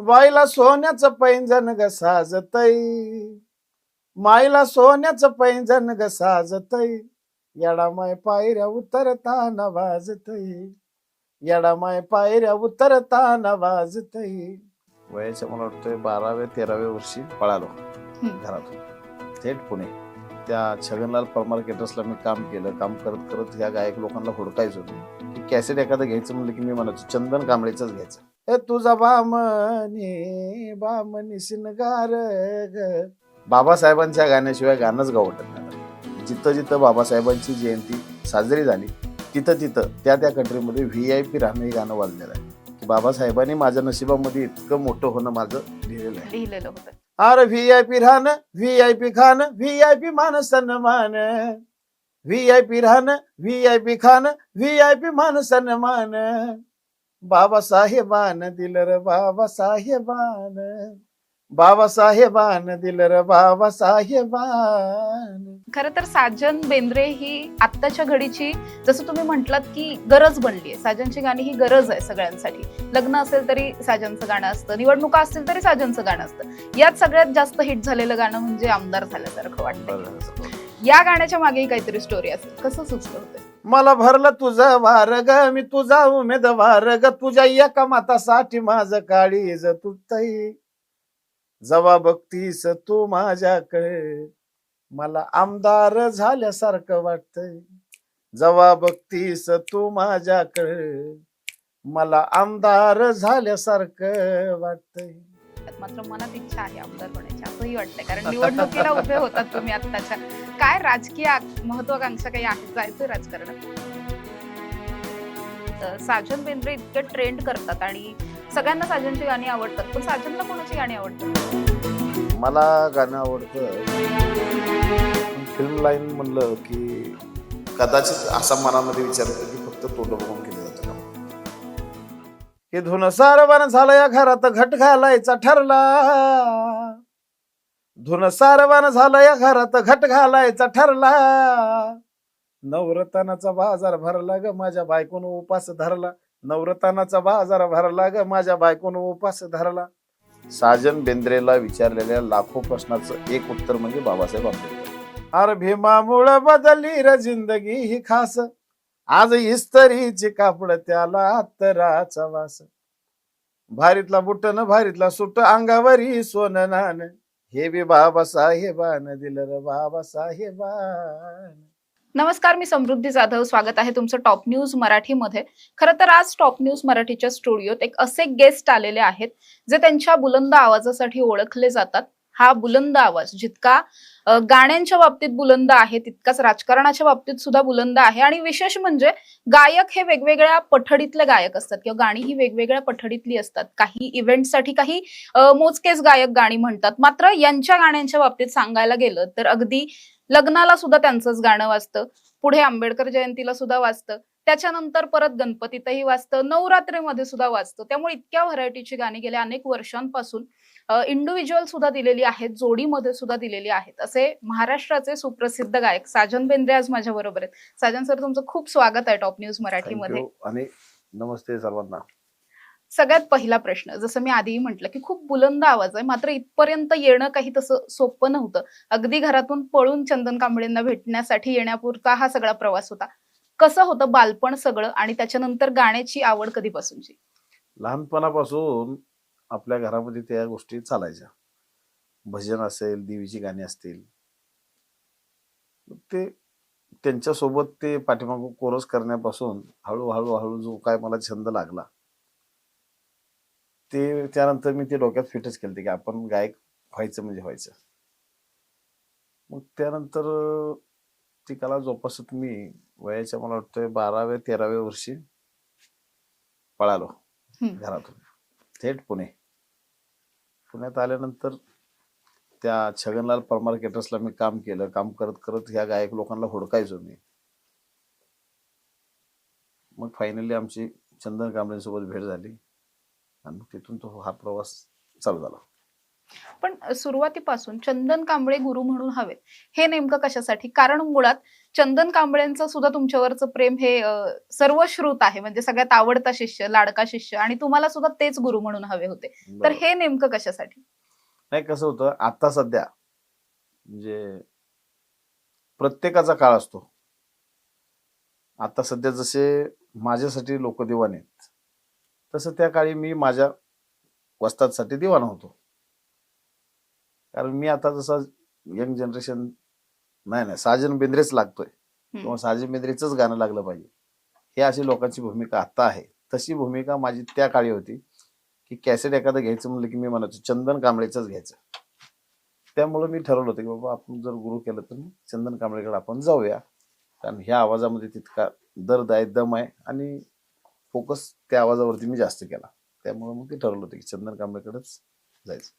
बाईला सोन्याचं पैंजण ग साजतई, माईला सोन्याचं पैंजण ग साजतई, येडामाय पायऱ्या उतरताना वाजतई, येडामाय पायऱ्या उतरताना वाजतई. वयाच्या मला वाटतंय 12व्या-13व्या वर्षी पळालो घरातून थेट पुणे. त्या छगनलाल परमार केटर्सला मी काम केलं. काम करत करत ह्या गायक लोकांना हुडकायचो की कॅसेट एखादं घ्यायचं म्हणलं की मी म्हणायचो चंदन कांबळेचंच घ्यायचं. हे तुझा बामणी बामणी शिनगार ग. बाबासाहेबांच्या गाण्याशिवाय गाणंच गाव वाटत नाही. जिथं जिथं बाबासाहेबांची जयंती साजरी झाली तिथं तिथं त्या त्या कंट्रीमध्ये VIP राहणं हे गाणं वाजलेलं आहे. की बाबासाहेबांनी माझ्या नशिबामध्ये इतकं मोठं होणं माझं लिहिलेलं होतं. अरे VIP राहणं, VIP खाणं, VIP मान सन्मान, VIP राहणं, VIP खाणं, VIP मान सन्मान, बाबासाहेबान दिलं र बाबासाहेबान, बाबासाहेबान दिलं र बाबासाहेबान. खरं तर साजन बेंद्रे ही आत्ताच्या घडीची, जसं तुम्ही म्हटलात की गरज बनली आहे. साजनची गाणी ही गरज आहे सगळ्यांसाठी. लग्न असेल तरी साजनचं गाणं असतं, निवडणुका असतील तरी साजनचं गाणं असतं. यात सगळ्यात जास्त हिट झालेलं गाणं म्हणजे आमदार झाल्यासारखं वाटतं. या गाण्याच्या मागेही काहीतरी स्टोरी असेल, कसं सुचलं होतं? मला भरलं तुझं वार ग, मी तुझा उमेदवार ग, तुझ्या एका मतासाठी माझं काळीज तुटतई, जवा बघतीस तू माझ्याकडे मला आमदार झाल्यासारखं वाटतंय, जवा बघतीस तू माझ्याकडे मला आमदार झाल्यासारखं वाटतंय. मात्र मनात इच्छा आहे आमदार होण्याची, असंही वाटतंय, कारण निवडणुकीला उभे होतात तुम्ही आत्ताच्या. काय राजकीय महत्वाकांक्षा काही आहे, जायचंय राजकारणात? साजन बेंद्रे इतके ट्रेंड करतात आणि सगळ्यांना साजनची गाणी आवडतात, पण साजनला कोणाची गाणी आवडतात? मला गाणं आवडतं फिल्म लाईन म्हणलं की कदाचित असा मनामध्ये विचार येतो की फक्त तोंड बघून केलं जातं का, की धुन सारवण झालं या घरात घट घालायचा ठरला, धुन सारवण झालं या घरात घट घालायचा ठरला, नवरत्नाचा बाजार भरला ग माझ्या बायकोन उपास धरला, नवरत्नाचा बाजार भरला ग माझ्या बायकोन उपास धरला. साजन बेंद्रेला विचारलेल्या लाखो प्रश्नाचं एक उत्तर म्हणजे बाबासाहेब आंबेडकर. अरे भीमामुळं बदलली र जिंदगी ही खास, आज इस्त्रीची कापड त्याला अत्तराचा वास, भारीतला बुटन भारीतला सुट अंगावरी सोनं नान, हे बी बाबासाहेबान दिलं र बाबासाहेबान. नमस्कार, मी समृद्धी जाधव. स्वागत आहे तुमचं टॉप न्यूज मराठीमध्ये. खरं तर आज टॉप न्यूज मराठीच्या स्टुडिओत एक असे गेस्ट आलेले आहेत जे त्यांच्या बुलंद आवाजासाठी ओळखले जातात. हा बुलंद आवाज जितका गाण्यांच्या बाबतीत बुलंद आहे, तितकाच राजकारणाच्या बाबतीत सुद्धा बुलंद आहे. आणि विशेष म्हणजे गायक हे वेगवेगळ्या पठडीतले गायक असतात किंवा गाणी ही वेगवेगळ्या पठडीतली असतात. काही इव्हेंटसाठी काही मोजकेच गायक गाणी म्हणतात. मात्र यांच्या गाण्यांच्या बाबतीत सांगायला गेलं तर अगदी लग्नाला सुद्धा त्यांचंच गाणं वाजतं, पुढे आंबेडकर जयंतीला सुद्धा वाजतं, त्याच्यानंतर परत गणपतीतही वाजतं, नवरात्रीमध्ये सुद्धा वाजतं. त्यामुळे इतक्या व्हरायटीची गाणी गेल्या अनेक वर्षांपासून इंडिव्हिज्युअल सुद्धा दिलेली आहेत, जोडीमध्ये सुद्धा दिलेली आहेत. असे महाराष्ट्राचे सुप्रसिद्ध गायक साजन बेंद्रे आज माझ्या बरोबर आहेत. साजन सर, तुमचं खूप स्वागत आहे टॉप न्यूज मराठीमध्ये. आणि नमस्ते सर्वांना. सगळ्यात पहिला प्रश्न, जसं मी आधीही म्हटलं की खूप बुलंद आवाज आहे, मात्र इथपर्यंत येणं काही तसं सोपं नव्हतं. अगदी घरातून पळून चंदन कांबळेंना भेटण्यासाठी येण्यापुरता हा सगळा प्रवास होता. कसं होतं बालपण सगळं, आणि त्याच्यानंतर गाण्याची आवड कधीपासूनची? लहानपणापासून आपल्या घरामध्ये त्या गोष्टी चालायच्या. भजन असेल, देवीची गाणी असतील, ते त्यांच्यासोबत ते पाठीमागून कोरस करण्यापासून हळूहळू हळू जो काय मला छंद लागला, ते त्यानंतर मी ते डोक्यात फिटच केलं की आपण गायक व्हायचं म्हणजे व्हायचं. मग त्यानंतर ती कला जोपासत मी वयाच्या मला वाटतंय 12व्या-13व्या वर्षी पळालो घरातून थेट पुणे. पुण्यात आल्यानंतर त्या छगनलाल परमार केटर्सला मी काम केलं. काम करत करत ह्या गायक लोकांना हुडकायचो मी. मग फायनली आमची चंदन कांबळेंसोबत भेट झाली आणि तिथून तो हा प्रवास चालू झाला. पण सुरुवातीपासून चंदन कांबळे गुरु म्हणून हवेत हे नेमकं कशासाठी? कारण मुळात चंदन कांबळेंचं सुद्धा तुमच्यावरचं प्रेम हे सर्वश्रुत आहे, म्हणजे सगळ्यात आवडता शिष्य, लाडका शिष्य, आणि तुम्हाला सुद्धा तेच गुरु म्हणून हवे होते. तर बरोबर. हे नेमकं कशासाठी? नाही, कसं होतं आता सध्या, म्हणजे प्रत्येकाचा काळ असतो. आता सध्या जसे माझ्यासाठी लोक दिवाण आहेत, तसं त्या काळी मी माझ्या वस्तादसाठी दिवाण होतो. कारण मी आता जसं यंग जनरेशन, नाही साजन बेंद्रेच लागतोय किंवा साजन बेंद्रेचंच गाणं लागलं पाहिजे, हे अशी लोकांची भूमिका आता आहे. तशी भूमिका माझी त्या काळी होती की कॅसेट एखादं घ्यायचं म्हणलं की मी म्हणायचो चंदन कांबळेचंच घ्यायचं. त्यामुळे मी ठरवलं होतं की बाबा आपण जर गुरु केलं तर चंदन कांबळेकडे आपण जाऊया, कारण ह्या आवाजामध्ये तितका दर्द आहे, दम आहे, आणि फोकस त्या आवाजावरती मी जास्त केला. त्यामुळे मग ते ठरवलं होतं की चंदन कांबळेकडेच जायचं.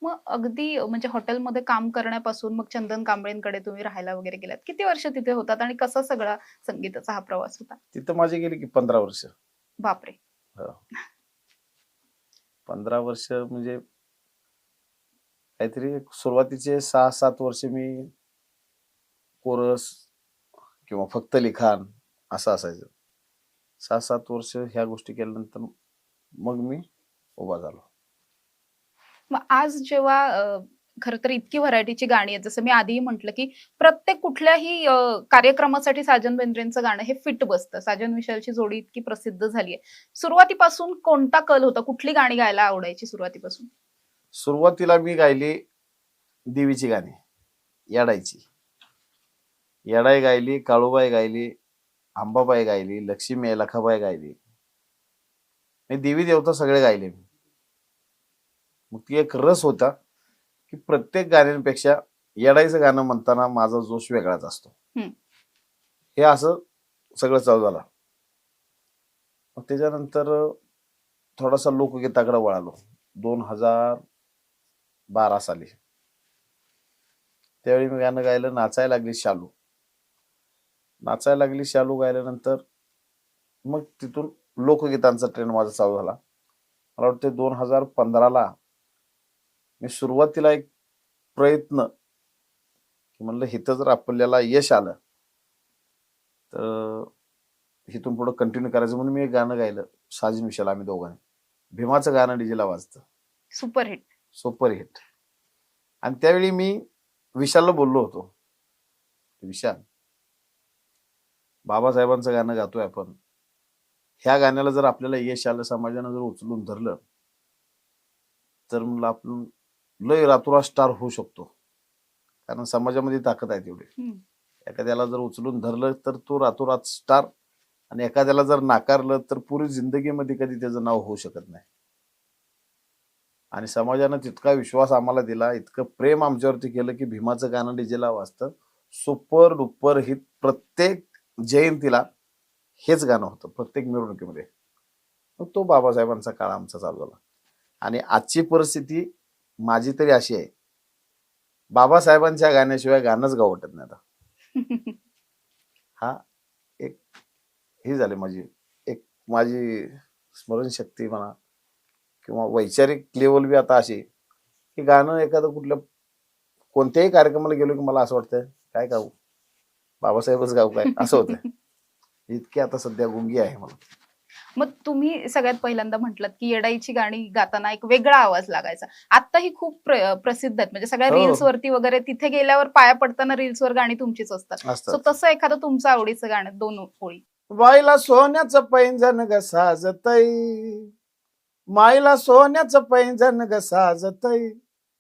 मग अगदी म्हणजे हॉटेलमध्ये काम करण्यापासून मग चंदन कांबळेंकडे तुम्ही राहायला वगैरे गेलात. किती वर्ष तिथे होतात आणि कसा सगळा संगीताचा हा प्रवास होता? तिथं माझी गेली की 15 वर्ष. बापरे! हो. 15 वर्ष म्हणजे काहीतरी सुरुवातीचे 6-7 वर्ष मी कोरस किंवा फक्त लिखाण असं असायचं. 6-7 वर्ष ह्या गोष्टी केल्यानंतर मग मी उभा झालो. मग आज जेव्हा खरं तर इतकी व्हरायटीची गाणी आहेत, जसं मी आधीही म्हटलं, की प्रत्येक कुठल्याही कार्यक्रमासाठी साजन बेंद्रेंचं गाणं हे फिट बसतं. साजन विशालची जोडी इतकी प्रसिद्ध झाली आहे. सुरुवातीपासून कोणता कल होता? कुठली गाणी गायला आवडायची सुरुवातीपासून? सुरुवातीला मी गायली देवीची गाणी, येडाईची. येडाई गायली, काळूबाई गायली, अंबाबाई गायली, लक्ष्मी आहे, लखाबाई गायली. मी देवी देवता सगळे गायले मी. मग ती एक रस होता की प्रत्येक गाण्यांपेक्षा येडाईचं गाणं म्हणताना माझा जोश वेगळाच असतो. हे असं सगळं चालू झालं. मग त्याच्यानंतर थोडासा लोकगीताकडे वळालो 2012 साली. त्यावेळी मी गाणं गायलं नाचायला लागली शालू. नाचायला लागली शालू गायल्यानंतर मग तिथून लोकगीतांचा ट्रेंड माझा चालू झाला. मला वाटते 2015ला मी सुरुवातीला एक प्रयत्न की म्हणलं इथं जर आपल्याला यश आलं तर इथून पुढे कंटिन्यू करायचं, म्हणून मी एक गाणं गायलं साजन विशाल, आम्ही दोघांनी. भीमाचं गाणं डीजेला वाजतं, सुपरहिट. सुपरहिट. आणि त्यावेळी मी विशालला बोललो होतो, विशाल, बाबासाहेबांचं गाणं गातोय आपण, ह्या गाण्याला जर आपल्याला यश आलं, समाजानं जर उचलून धरलं, तर म्हणलं आपण लय रातोरात स्टार होऊ शकतो. कारण समाजामध्ये ताकद आहे तेवढी. एखाद्याला जर उचलून धरलं तर तो रातोरात स्टार, आणि एखाद्याला जर नाकारलं तर पुरी जिंदगीमध्ये कधी त्याचं नाव होऊ शकत नाही. आणि समाजानं तितका विश्वास आम्हाला दिला, इतकं प्रेम आमच्यावरती केलं की भीमाचं गाणं डीजेला वाजतं, सुपर डुपर हिट. प्रत्येक जयंतीला हेच गाणं होतं, प्रत्येक मिरवणुकीमध्ये. मग तो बाबासाहेबांचा काळ आमचा चालू झाला. आणि आजची परिस्थिती माझी तरी अशी आहे, बाबासाहेबांच्या गाण्याशिवाय गाणंच गाव वाटत नाही आता. हा एक ही झाली माझी स्मरणशक्ती म्हणा किंवा वैचारिक लेवल बी आता अशी की गाणं एखादं कुठल्या कोणत्याही कार्यक्रमाला गेलो की मला असं वाटतं काय गाऊ, बाबासाहेबच गाऊ काय, असं होतं. इतकी आता सध्या गुंगी आहे मला. मग तुम्ही सगळ्यात पहिल्यांदा म्हटलात की येडाईची गाणी गाताना एक वेगळा आवाज लागायचा. आता ही खूप प्रसिद्ध आहेत, म्हणजे सगळ्या रील्स वरती वगैरे, तिथे गेल्यावर पाया पडताना रील्स वर गाणी तुमचीच असतात. सो तसं एखादं तुमचं आवडीचं गाणं, 2 ओळी. बाईला सोन्याचं पैंजण ग साजतय, माईला सोन्याचं पैंजण ग साजतय,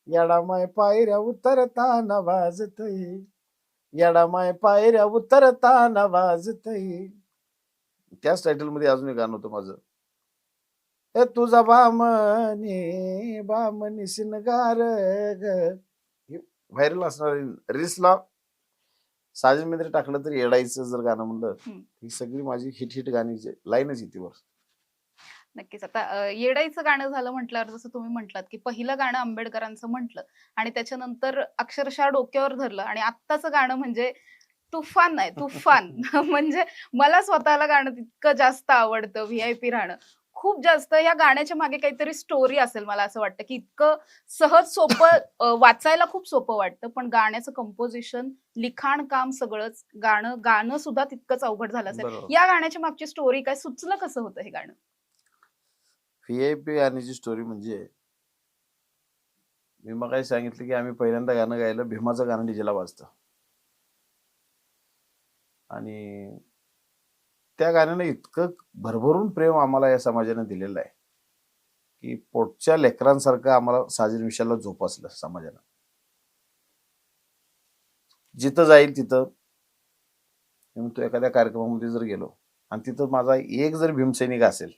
येडामाय पायऱ्या उतरताना वाजतय, येडामाय पायऱ्या उतरताना वाजतय. त्याच टायटल मध्ये अजून एक गाणं होतं माझं, ए तुझा बामणी बामणी शिनगार ग. व्हायरल असणार रील्सला साजन बेंद्रे टाकलं तरी येडाईचं जर गाणं म्हणलं, ही सगळी माझी हिट गाणी लाईनच येते वर. नक्कीच. आता येडाईचं गाणं झालं म्हटल्यावर, जसं तुम्ही म्हटलात की पहिलं गाणं आंबेडकरांचं म्हटलं आणि त्याच्यानंतर अक्षरशः डोक्यावर धरलं, आणि आत्ताचं गाणं म्हणजे तुफान आहे, तुफान. म्हणजे मला स्वतःला गाणं तितकं जास्त आवडतं, व्हीआयपी राहणं. खूप जास्त या गाण्याच्या मागे काहीतरी स्टोरी असेल, मला असं वाटतं की इतकं सहज सोपं वाचायला खूप सोपं वाटतं, पण गाण्याचं कंपोजिशन, लिखाण काम सगळंच, गाणं गाणं सुद्धा तितकंच अवघड झालं असेल. बरोबर. या गाण्याच्या मागची स्टोरी काय, सुचलं कसं होतं हे गाणं? व्ही-आय-पी गाण्याची स्टोरी म्हणजे मी मगाशी सांगितलं की आम्ही पहिल्यांदा गाणं गायलं, भीमाचं गाणं डीजेला वाजतं आणि त्या गाण्यानं इतकं भरभरून प्रेम आम्हाला या समाजाने दिलेलं आहे की पोटच्या लेकरांसारखं आम्हाला साजन विषयाला जोपासलं समाजानं. जिथं जाईल तिथं मी म्हणतो एखाद्या कार्यक्रमामध्ये जर गेलो आणि तिथं माझा एक जर भीमसैनिक असेल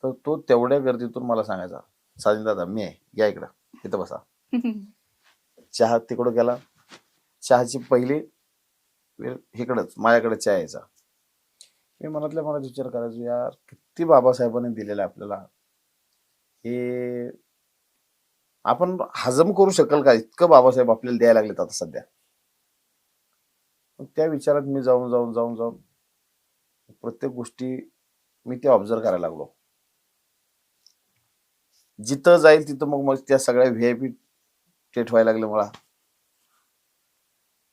तर तो तेवढ्या गर्दीतून मला सांगायचा, साजन दादा मी आहे, या इकडं, इथं बसा. चहा तिकडं गेला, चहाची पहिली वेळ इकडंच माझ्याकडे चहा यायचा. मी मनातल्या मनात विचार करायचो, यार किती बाबासाहेबांनी दिलेलं आहे आपल्याला, हे आपण हजम करू शकाल का, इतकं बाबासाहेब आपल्याला द्यायला लागलेत आता सध्या. मग त्या विचारात मी जाऊन जाऊन जाऊन जाऊन प्रत्येक गोष्टी मी ते ऑब्झर्व करायला लागलो. जिथं जाईल तिथं मग मग त्या सगळ्या व्ही-आय-पी टेट व्हायला लागले मला.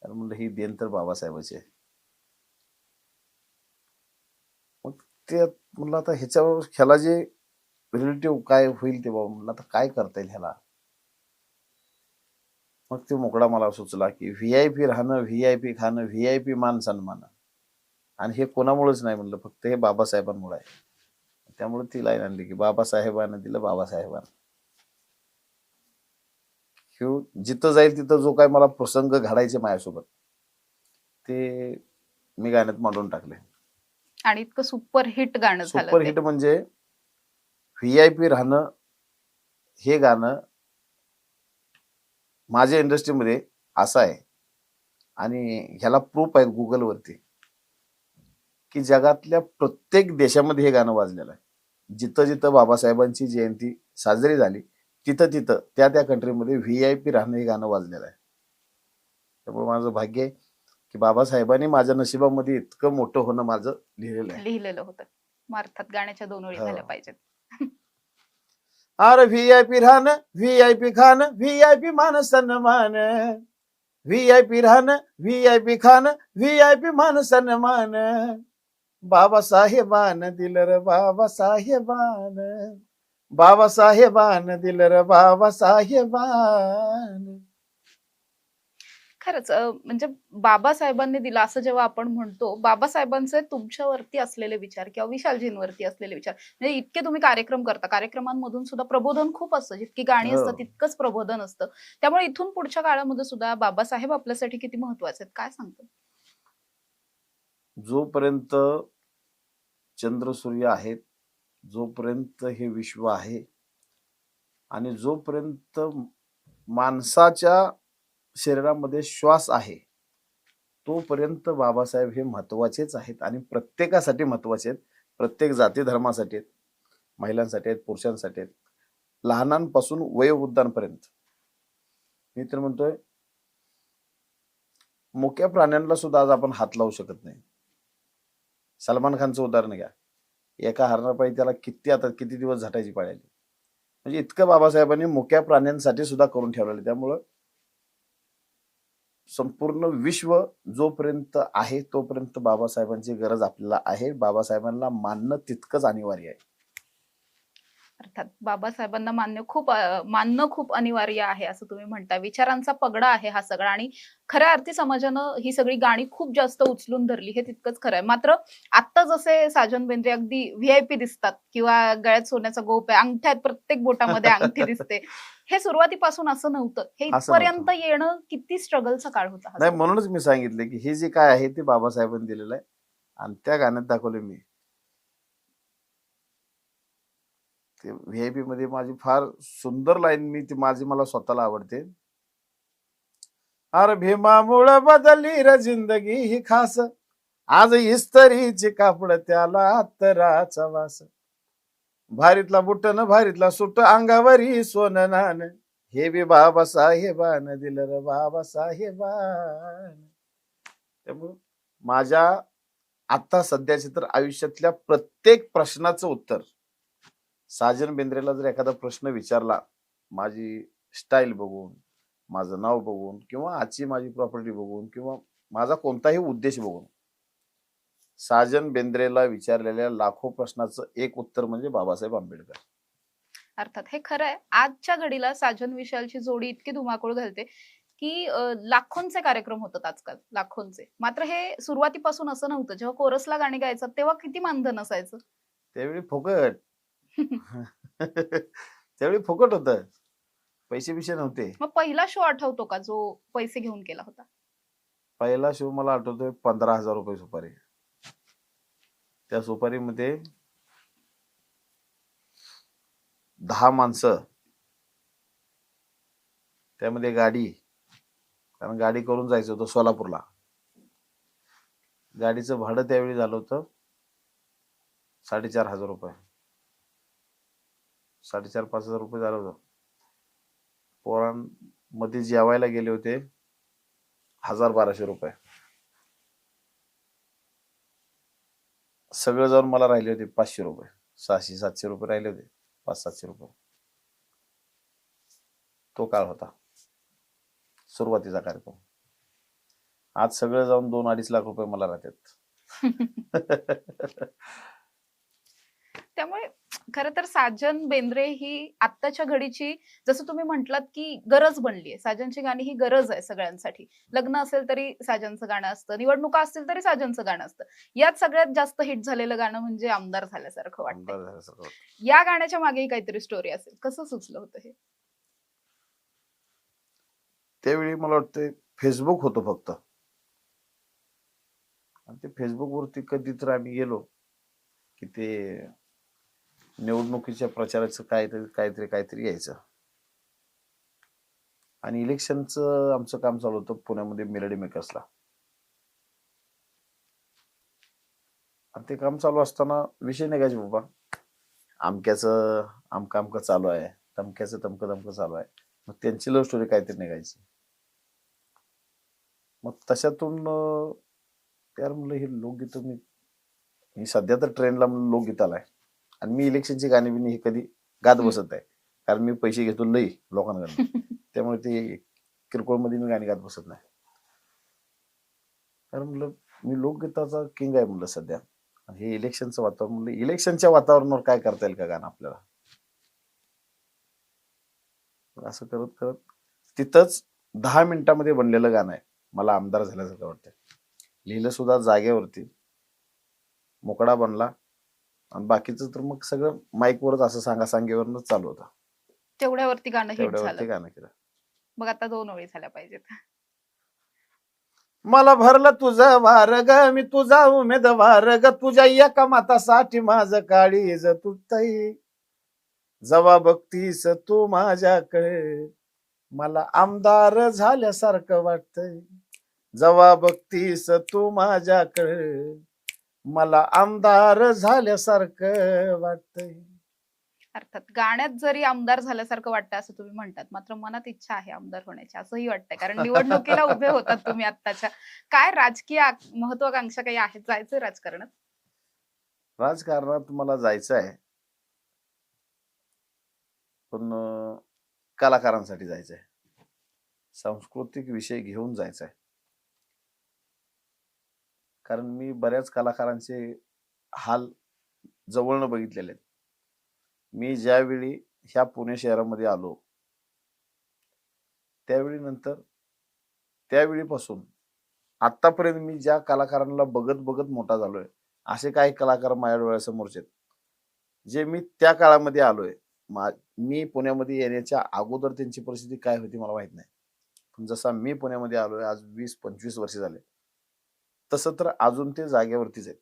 तर म्हणलं ही देण तर बाबासाहेबाची आहे. मग ते म्हणलं आता ह्याच्यावर ह्याला जे रिलेटिव्ह काय होईल ते बाबा, म्हणलं आता काय करता येईल ह्याला. मग ते मोकळा मला सुचला की व्ही-आय-पी राहणं, व्ही-आय-पी खाणं, व्ही-आय-पी मान सन्मान, आणि हे कोणामुळेच नाही म्हणलं, फक्त हे बाबासाहेबांमुळे आहे. त्यामुळे ती लाईन आणली की बाबासाहेबांना दिलं बाबासाहेबांना. जिथं जाईल तिथं जो काय मला प्रसंग घडायचे माझ्यासोबत ते मी गाण्यात मांडून टाकले. आणि इतकं सुपर हिट गाणं झालं सुपर ते. हिट म्हणजे व्ही-आय-पी राहणं हे गाणं माझ्या इंडस्ट्रीमध्ये असं आहे आणि ह्याला प्रूफ आहेत गुगलवरती की जगातल्या प्रत्येक देशामध्ये हे गाणं वाजलेलं आहे. जिथं जिथं बाबासाहेबांची जयंती साजरी झाली तिथं तिथं त्या त्या कंट्रीमध्ये व्ही-आय-पी राहणं हे गाणं वाजलेलं आहे. त्यामुळे माझं भाग्य आहे की बाबासाहेबांनी माझ्या नशिबामध्ये इतकं मोठं होणं माझं लिहिलेलं आहे. लिहिलेलं होतं. मग अर्थात गाण्याच्या 2 ओळी झाल्या हो. पाहिजेत. अरे व्ही-आय-पी राहणं, व्ही-आय-पी खाणं, व्ही-आय-पी मान सन्मान, व्ही-आय-पी राहणं, व्ही-आय-पी खाणं, व्ही-आय-पी मान सन्मान, बाबासाहेबान दिलं र बाबासाहेबान, बाबासाहेबान दिलं र बाबासाहेबान. खरंच म्हणजे बाबासाहेबांनी दिलं असं जेव्हा आपण म्हणतो, बाबासाहेबांचे तुमच्यावरती असलेले विचार किंवा विशालजींवरती असलेले विचार, म्हणजे इतके तुम्ही कार्यक्रम करता, कार्यक्रमांमधून सुद्धा प्रबोधन खूप असतं. जितकी गाणी हो. असतात तितकंच प्रबोधन असतं. त्यामुळे इथून पुढच्या काळामध्ये सुद्धा बाबासाहेब आपल्यासाठी किती महत्वाचे आहेत, काय सांगतो? जोपर्यंत चंद्र सूर्य आहेत, जोपर्यंत हे विश्व आहे आणि जोपर्यंत माणसाच्या शरीरामध्ये श्वास आहे तोपर्यंत बाबासाहेब हे महत्वाचेच आहेत आणि प्रत्येकासाठी महत्वाचे आहेत. प्रत्येक जाती धर्मासाठी आहेत, महिलांसाठी आहेत, पुरुषांसाठी आहेत, लहानांपासून वयोवृद्धांपर्यंत. मी तर म्हणतोय मुक्या प्राण्यांना सुद्धा आज आपण हात लावू शकत नाही. सलमान खानचं उदाहरण घ्या, एका हरणापायी त्याला किती दिवस झटायची पाळी आली. म्हणजे इतकं बाबासाहेबांनी मुक्या प्राण्यांसाठी सुद्धा करून ठेवलेलं. त्यामुळं संपूर्ण विश्व जोपर्यंत आहे तोपर्यंत बाबासाहेबांची गरज आपल्याला आहे. बाबासाहेबांना मानणं तितकंच अनिवार्य आहे. अर्थात बाबासाहेबांना मानणं खूप अनिवार्य आहे असं तुम्ही म्हणता. विचारांचा पगडा आहे हा सगळा आणि खऱ्या अर्थी समाजानं ही सगळी गाणी खूप जास्त उचलून धरली, हे तितकंच खरं आहे. मात्र आता जसे साजन बेंद्रे अगदी व्ही-आय-पी दिसतात किंवा गळ्यात सोन्याचा गोप आहे, अंगठ्या आहेत, प्रत्येक बोटामध्ये अंगठी दिसते. हे सुरुवातीपासून असं नव्हतं. हे असं इथपर्यंत नव्हतं. येणं किती स्ट्रगलचा काळ होता हा नाही, सगळा. म्हणूनच मी सांगितले की हे जे काय आहे ते बाबासाहेबांनी दिलेलं आहे आणि त्या गाण्यात दाखवले मी. ते व्ही-आय-पी मध्ये माझी फार सुंदर लाईन माझी मला स्वतःला आवडते. अरे भीमामुळं बदलली र जिंदगी ही खास, आज इस्त्रीची कापड त्याला अत्तराचा वास, भारीतला बुटन भारीतला सुट अंगावरी सोनं नान, हे बी बाबासाहेबान दिलं र बाबासाहेबान. त्यामुळं माझ्या आता सध्याच्या तर आयुष्यातल्या प्रत्येक प्रश्नाचं उत्तर साजन बेंद्रेला जर एखादा प्रश्न विचारला, माझी स्टाईल बघून, माझं नाव बघून किंवा आजची माझी प्रॉपर्टी बघून किंवा माझा कोणताही उद्देश बघून, साजन बेंद्रेला विचारलेल्या लाखो प्रश्नाचं एक उत्तर म्हणजे बाबासाहेब आंबेडकर. अर्थात हे खरं आहे. आजच्या घडीला साजन विशालची जोडी इतकी धुमाकूळ घालते की लाखोंचे कार्यक्रम होतात आजकाल, लाखोंचे. मात्र हे सुरुवातीपासून असं नव्हतं. जेव्हा कोरसला गाणी गायचं तेव्हा किती मानधन असायचं. त्यावेळी फुकट. त्यावेळी फुकट होतं. पैसे बिशे नव्हते. मग पहिला शो आठवतो का जो पैसे घेऊन केला होता? पहिला शो मला आठवतोय 15,000 रुपये सुपारी. त्या सुपारीमध्ये 10 माणसं, त्यामध्ये गाडी, कारण गाडी करून जायचं होतं सोलापूरला. गाडीचं भाडं त्यावेळी झालं होतं 4,500 रुपये. 4,500-5,000 रुपये झालं होतं. पोरांमध्ये जेवायला गेले होते 1,000-1,200 रुपये. सगळं जाऊन मला राहिले होते 500 रुपये. 600-700 रुपये राहिले होते. 500-700 रुपये. तो काळ होता सुरुवातीचा कार्यक्रम. आज सगळं जाऊन 2-2.5 लाख रुपये मला राहतात. त्यामुळे खरं तर साजन बेंद्रे ही आत्ताच्या घडीची, जसं तुम्ही म्हटलात की गरज बनलीये. साजनची गाणी ही गरज आहे सगळ्यांसाठी. लग्न असेल तरी साजनचं गाणं असतं, निवडणुका असतील तरी साजनचं गाणं असतं. यात सगळ्यात जास्त हिट झालेलं गाणं म्हणजे आमदार झाल्यासारखं वाटतं. आमदार झाल्यासारखं वाटतं. या गाण्याच्या मागेही काहीतरी स्टोरी असेल. कसं सुचलं होतं हे? त्यावेळी मला वाटतं फेसबुक होतं फक्त, आणि ते फेसबुकवरती कधी तर आम्ही गेलो की ते निवडणुकीच्या प्रचाराचं काहीतरी यायचं. आणि इलेक्शनचं आमचं काम चालू होतं पुण्यामध्ये मेलडी मेकर्सला. आणि ते काम चालू असताना विषय निघायचे, बाबा अमक्याचं अमकं चालू आहे, तमक्याचं तमकं चालू आहे. मग त्यांची लव्ह स्टोरी काहीतरी निघायची. मग तशातून यार म्हणलं हे लोकगीत मी सध्या तर ट्रेंडला लोकगीत आलाय, आणि मी इलेक्शनची गाणी बिणी हे कधी गात बसत आहे, कारण मी पैसे घेतो लई लोकांकडून. त्यामुळे ते किरकोळमध्ये मी गाणी गात बसत नाही. कारण म्हणलं मी लोकगीताचा किंग आहे म्हणलं सध्या. हे इलेक्शनचं वातावरण, म्हणलं इलेक्शनच्या वातावरणावर काय करता येईल का गाणं आपल्याला. असं करत करत तिथंच 10 मिनिटामध्ये बनलेलं गाणं आहे मला आमदार झाल्यासारखं वाटतं. लिहिलं सुद्धा जागेवरती, मोकळा बनला, आणि बाकीचं तर मग सगळं माईकवरच असं सांगासांगेवरच चालू होतं. तेवढ्यावरती गाणं हिट तेवढ्यावरती झालं. गाणं केलं. मग आता 2 ओळी झाल्या पाहिजेत. मला भरलं तुझं वार ग, मी तुझा उमेदवार ग, तुझ्या एका मतासाठी माझं काळीज तुटतंय. जवा बघतीस तू माझ्याकडे मला आमदार झाल्यासारखं वाटतंय. जवा बघतीस तू माझ्याकडे मला आमदार झाल्यासारखं वाटतंय. अर्थात गाण्यात जरी आमदार झाल्यासारखं वाटतं असं तुम्ही म्हणतात, मात्र मनात इच्छा आहे आमदार होण्याची असंही वाटतंय. कारण निवडणुकीला उभे होतात तुम्ही आत्ताच्या. काय राजकीय महत्वाकांक्षा काही आहेत? जायचंय राजकारणात? राजकारणात मला जायचं आहे, पण कलाकारांसाठी जायचंय. सांस्कृतिक विषय घेऊन जायचंय. कारण मी बऱ्याच कलाकारांचे हाल जवळनं बघितलेले आहेत. मी ज्यावेळी ह्या पुणे शहरामध्ये आलो त्यावेळीपासून आतापर्यंत मी ज्या कलाकारांना बघत बघत मोठा झालोय, असे काही कलाकार माझ्या डोळ्यासमोरचे आहेत, जे मी त्या काळामध्ये आलोय. मी पुण्यामध्ये येण्याच्या अगोदर त्यांची परिस्थिती काय होती मला माहित नाही, पण जसा मी पुण्यामध्ये आलोय आज 20-25 वर्ष झाले, तसं तर अजून ते जागेवरतीच आहेत.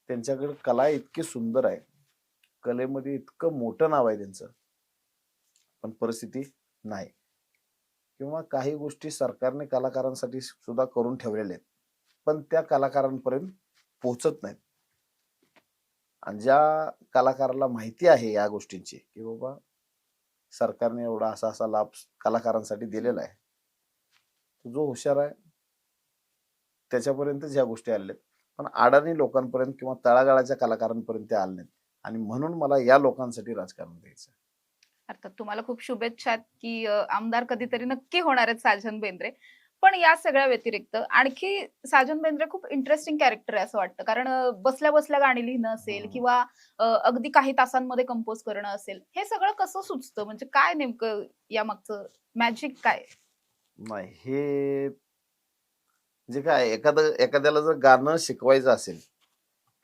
त्यांच्याकडे कला इतकी सुंदर आहे, कलेमध्ये इतकं मोठं नाव आहे त्यांचं, पण परिस्थिती नाही. किंवा काही गोष्टी सरकारने कलाकारांसाठी सुद्धा करून ठेवलेल्या आहेत, पण त्या कलाकारांपर्यंत पोहोचत नाहीत. आणि ज्या कलाकाराला माहिती आहे या गोष्टींची की बाबा सरकारने एवढा असा लाभ कलाकारांसाठी दिलेला आहे, जो हुशार आहे त्याच्यापर्यंत ह्या गोष्टी आलेल्या आहेत, पण अडाणी लोकांपर्यंत किंवा तळागाळाच्या कलाकारांपर्यंत ते आले नाहीत. आणि म्हणून मला या लोकांसाठी राजकारण द्यायचं. अर्थात तुम्हाला खूप शुभेच्छा आहेत, की आमदार कधीतरी नक्की होणार आहेत साजन बेंद्रे. पण या सगळ्या व्यतिरिक्त आणखी साजन बेंद्रे खूप इंटरेस्टिंग कॅरेक्टर आहे असं वाटतं. कारण बसल्या-बसल्या गाणी लिहिणं असेल हम्म. किंवा अगदी काही तासांमध्ये कंपोज करणं असेल, हे सगळं कसं सुचतं? म्हणजे काय नेमकं यामागचं मॅजिक काय आहे? नाही, हे जे काय एखाद्याला जर गाणं शिकवायचं असेल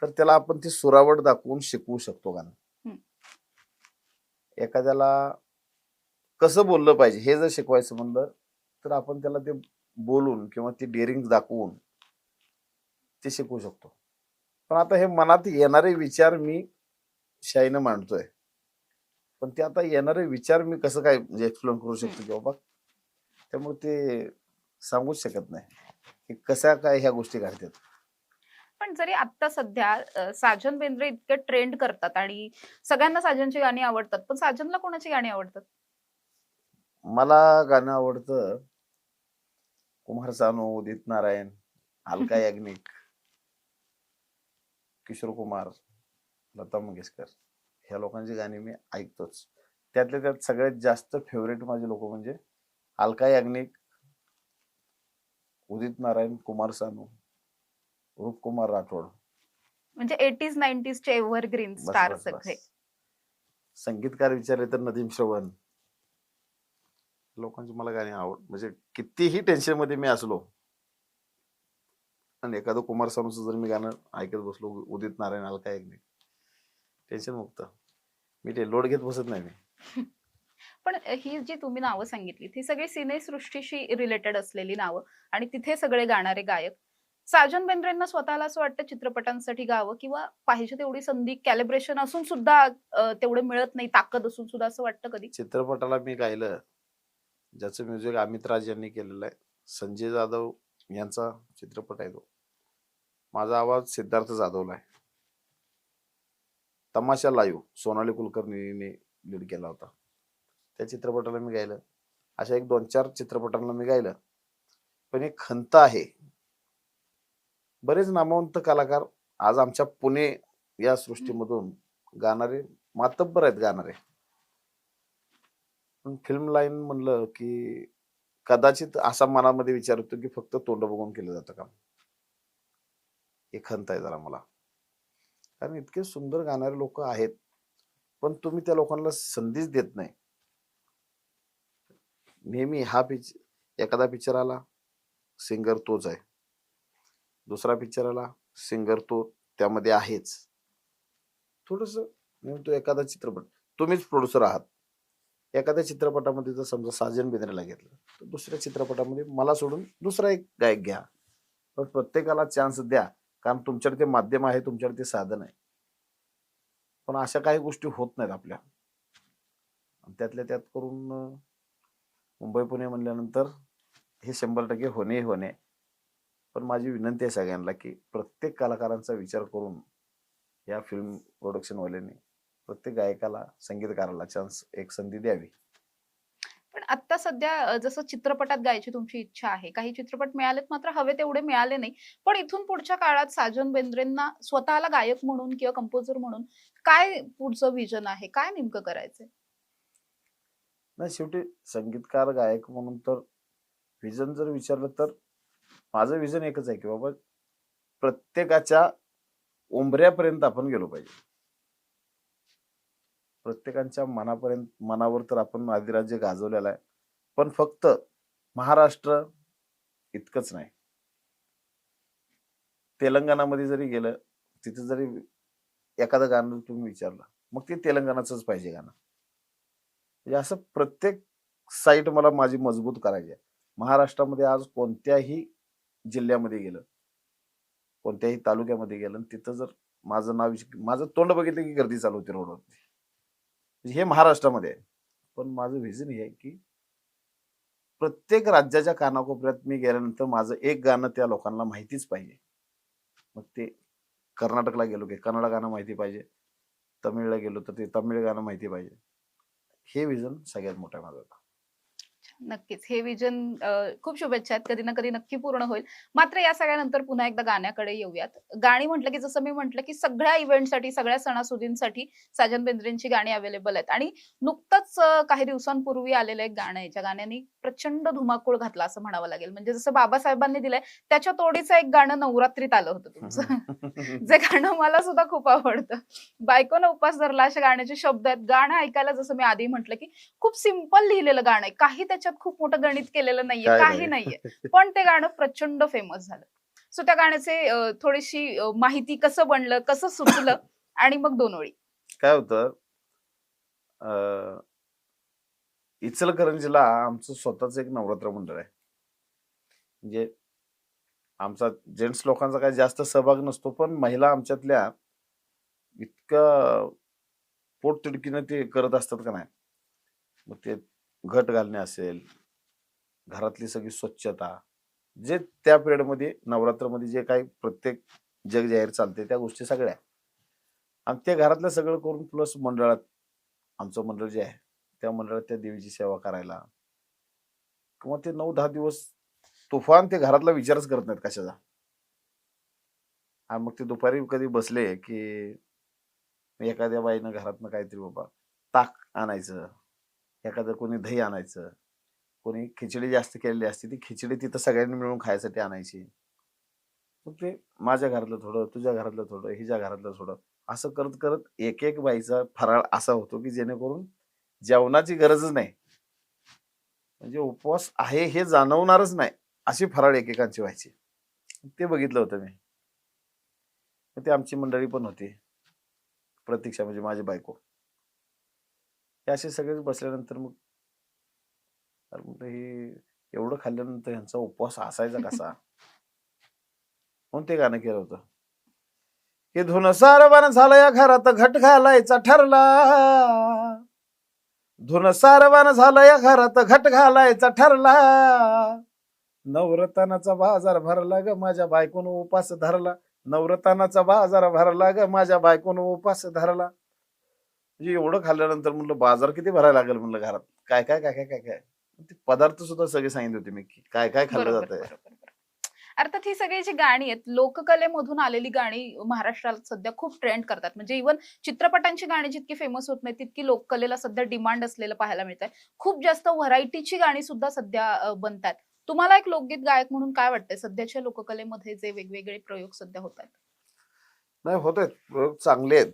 तर त्याला आपण ती सुरावट दाखवून शिकवू शकतो गाणं. हं. एखाद्याला कसं बोललं पाहिजे हे जर शिकवायचं म्हणलं तर आपण त्याला ते बोलून किंवा ती डेअरिंग दाखवून ते शिकवू शकतो. पण आता हे मनात येणारे विचार मी शाईनं मांडतोय. पण ते आता येणारे विचार मी कसं काय म्हणजे एक्सप्लेन करू हं. शकतो की बाबा, त्यामुळे ते सांगूच शकत नाही की कशा काय ह्या गोष्टी घडतात. पण जरी आत्ता सध्या साजन बेंद्रे इतके ट्रेंड करतात आणि सगळ्यांना साजनची गाणी आवडतात. पण साजनला कोणाची गाणी आवडतात? मला गाणं आवडतं कुमार सानू, उदित नारायण, अलका याग्निक, किशोर कुमार, लता मंगेशकर ह्या लोकांची गाणी मी ऐकतोच. त्यातल्या त्यात सगळ्यात जास्त फेवरेट माझे लोक म्हणजे अलका याग्निक, उदित नारायण, कुमार सानू, रूपकुमार राठोड. म्हणजे 80s 90s चे एव्हरग्रीन बस स्टार बस बस. सगळे. संगीतकार विचारले तर नदीम श्रवण. लोकांची मला गाणी म्हणजे कितीही टेन्शन मध्ये मी असलो आणि एखादं कुमार सानूचं जर मी गाणं ऐकत बसलो, उदित नारायण, अलका याग्निक, टेन्शन मुक्त. मी ते लोड घेत बसत नाही मी. पण ही जी तुम्ही नावं सांगितली ती सगळी सिनेसृष्टीशी रिलेटेड असलेली नावं आणि तिथे सगळे गाणारे गायक. साजन बेंद्रेंना स्वतःला असं वाटतं चित्रपटांसाठी गावं किंवा पाहिजे तेवढी संधी कॅलिब्रेशन असून सुद्धा तेवढं मिळत नाही, ताकद असून सुद्धा असं वाटतं कधी? चित्रपटाला मी गायलं ज्याचं म्युझिक अमित राज यांनी केलेलं आहे. संजय जाधव यांचा चित्रपट आहे तो. माझा आवाज सिद्धार्थ जाधवला आहे. तमाशा लाईव्ह सोनाली कुलकर्णीने लीड केला होता. त्या चित्रपटाला मी गायलं. अशा एक 2-4 चित्रपटांना मी गायलं. पण एक खंत आहे, बरेच नामवंत कलाकार आज आमच्या पुणे या हं. सृष्टीमधून गाणारे मातब्बर आहेत गाणारे. पण फिल्म लाईन म्हणलं की कदाचित असा मनामध्ये विचार होतो की फक्त तोंड बघून केलं जातं काम. हे खंत आहे जरा मला. कारण इतके सुंदर गाणारे लोक आहेत, पण तुम्ही त्या लोकांना संधीच देत नाही. नेहमी एखादा पिक्चर आला, सिंगर तोच आहे. दुसरा पिक्चर आला, सिंगर तो त्यामध्ये आहेच. थोडस तो एखादा चित्रपट, तुम्हीच प्रोड्युसर आहात. एखाद्या चित्रपटामध्ये जर समजा साजन बेंद्रेला घेतलं, तर दुसऱ्या चित्रपटामध्ये मला सोडून दुसरा एक गायक घ्या. पण प्रत्येकाला चान्स द्या. कारण तुमच्याकडे ते माध्यम आहे, तुमच्याकडे ते साधन आहे. पण अशा काही गोष्टी होत नाहीत आपल्या. आणि त्यातल्या त्यात करून मुंबई पुणे म्हणल्यानंतर हे 100% होणे होणे. पण माझी विनंती आहे सगळ्यांना की प्रत्येक कलाकारांचा विचार करून या फिल्म प्रोडक्शन वाल्यांनी प्रत्येक गायकाला, संगीतकाराला एक संधी द्यावी. पण आता सध्या जसं चित्रपटात गायची तुमची इच्छा आहे. काही चित्रपट मिळालेत मात्र हवे तेवढे मिळाले नाही. पण इथून पुढच्या काळात साजन बेंद्रेंना स्वतःला गायक म्हणून किंवा कंपोजर म्हणून काय पुढचं व्हिजन आहे? काय नेमकं करायचंय? नाही, शेवटी संगीतकार, गायक म्हणून तर व्हिजन जर विचारलं तर माझं व्हिजन एकच आहे की बाबा प्रत्येकाच्या उंबऱ्यापर्यंत आपण गेलो पाहिजे. प्रत्येकाच्या मनावर तर आपण अधिराज्य गाजवलेलं आहे. पण फक्त महाराष्ट्र इतकंच नाही. तेलंगणामध्ये जरी गेलं, तिथे जरी एखादं गाणं तुम्ही विचारलं, मग ते तेलंगणाचंच पाहिजे गाणं. म्हणजे असं प्रत्येक साईट मला माझी मजबूत करायची आहे. महाराष्ट्रामध्ये आज कोणत्याही जिल्ह्यामध्ये गेलं, कोणत्याही तालुक्यामध्ये गेलं आणि तिथं जर माझं तोंड बघितलं की गर्दी चालू होती रोडवरती. म्हणजे हे महाराष्ट्रामध्ये आहे. पण माझं व्हिजन हे आहे की प्रत्येक राज्याच्या कानाकोपऱ्यात मी गेल्यानंतर माझं एक गाणं त्या लोकांना माहितीच पाहिजे. मग ते कर्नाटकला गेलो की कन्नड गाणं माहिती पाहिजे. तमिळला गेलो तर ते तमिळ गाणं माहिती पाहिजे. हे व्हिजन सगळ्यात मोठं आहे माझं. नक्कीच. हे विजन खूप शुभेच्छा आहेत. कधी ना कधी नक्की पूर्ण होईल. मात्र या सगळ्यानंतर पुन्हा एकदा गाण्याकडे येऊयात. गाणी म्हटलं की जसं मी म्हटलं की सगळ्या इव्हेंटसाठी, सगळ्या सणासुदींसाठी साजन बेंद्रेंची गाणी अवेलेबल आहेत आणि नुकतंच काही दिवसांपूर्वी आलेलं एक गाणं आहे, ज्या गाण्याने प्रचंड धुमाकूळ घातला असं म्हणावं लागेल. म्हणजे जसं बाबासाहेबांनी दिलंय त्याच्या तोडीचं एक गाणं नवरात्रीत आलं होतं तुमचं. जे गाणं मला सुद्धा खूप आवडतं. बायकोनं उपास धरला अशा गाण्याचे शब्द आहेत. गाणं ऐकायला जसं मी आधी म्हटलं की खूप सिंपल लिहिलेलं गाणं आहे. काही त्याच्यात खूप मोठं गणित केलेलं नाहीये, काय काही नाही. नाहीये. पण ते गाणं प्रचंड फेमस झालं. सो त्या गाण्याचे थोडीशी माहिती कसं बनलं, कसं सुचलं आणि मग 2 ओळी. काय होतं, अ, इचलकरंजीला आमचं स्वतःच एक नवरात्र मंडळ आहे. म्हणजे आमचा जेंट्स लोकांचा काही जास्त सहभाग नसतो, पण महिला आमच्यातल्या इतकं पोटतिडकीनं ते करत असतात का नाही. मग ते घट घालणे असेल, घरातली सगळी स्वच्छता, जे त्या पिरियडमध्ये नवरात्रमध्ये जे काही प्रत्येक जग जाहीर चालते त्या गोष्टी सगळ्या, आणि त्या घरातलं सगळं करून प्लस मंडळात आमचं मंडळ जे आहे त्या मंडळात त्या देवीची सेवा करायला किंवा ते 9-10 दिवस तुफान ते घरातला विचारच करत नाहीत कशाचा. आणि मग ते दुपारी कधी बसले की एखाद्या बाईनं घरातनं काहीतरी बाबा ताक आणायचं, एखादं कोणी दही आणायचं, कोणी खिचडी जास्त केलेली असते ती खिचडी तिथं सगळ्यांनी मिळून खायसाठी आणायची. मग ते माझ्या घरातलं थोडं, तुझ्या घरातलं थोडं, हिच्या घरातलं थोडं, असं करत करत एक एक बाईचा फराळ असा होतो की जेणेकरून जेवणाची गरजच नाही, म्हणजे उपवास आहे हे जाणवणारच नाही अशी फराळ एकेकांची व्हायची. ते बघितलं होतं मी. मग ते आमची मंडळी पण होती, प्रतीक्षा म्हणजे माझी बायको. हे असे सगळे बसल्यानंतर मग अरे म्हटलं हे एवढं खाल्ल्यानंतर ह्यांचा उपवास असायचा कसा, म्हणून ते गाणं केलं होतं की धुन सारवान झालं या घरात घट घालायचा ठरला, धुन सारवान झालं या घरात घट घालायचा ठरला, नवरत्नाचा बाजार भरला ग माझ्या बायकोन उपास धरला, नवरत्नाचा बाजार भरला ग माझ्या बायकोन उपास धरला. म्हणजे एवढं खाल्ल्यानंतर म्हणलं बाजार किती भरायला लागेल म्हणलं घरात, काय काय काय काय काय काय ते पदार्थ सुद्धा सगळे सांगितले होते मी की काय काय खाल्लं बरोबर, जातंय. बरोबर, बरोबर. अर्थात ही सगळी जी गाणी आहेत, लोककलेमधून आलेली गाणी महाराष्ट्रात सध्या खूप ट्रेंड करतात. म्हणजे इव्हन चित्रपटांची गाणी जितकी फेमस होत नाहीत, तितकी लोककलेला सध्या डिमांड असलेलं पाहायला मिळतंय. खूप जास्त व्हरायटीची गाणी सुद्धा सध्या बनतायत. तुम्हाला एक लोकगीत गायक म्हणून काय वाटतंय सध्याच्या लोककलेमध्ये जे वेगवेगळे प्रयोग सध्या होत आहेत? नाही होत आहेत प्रयोग चांगले आहेत.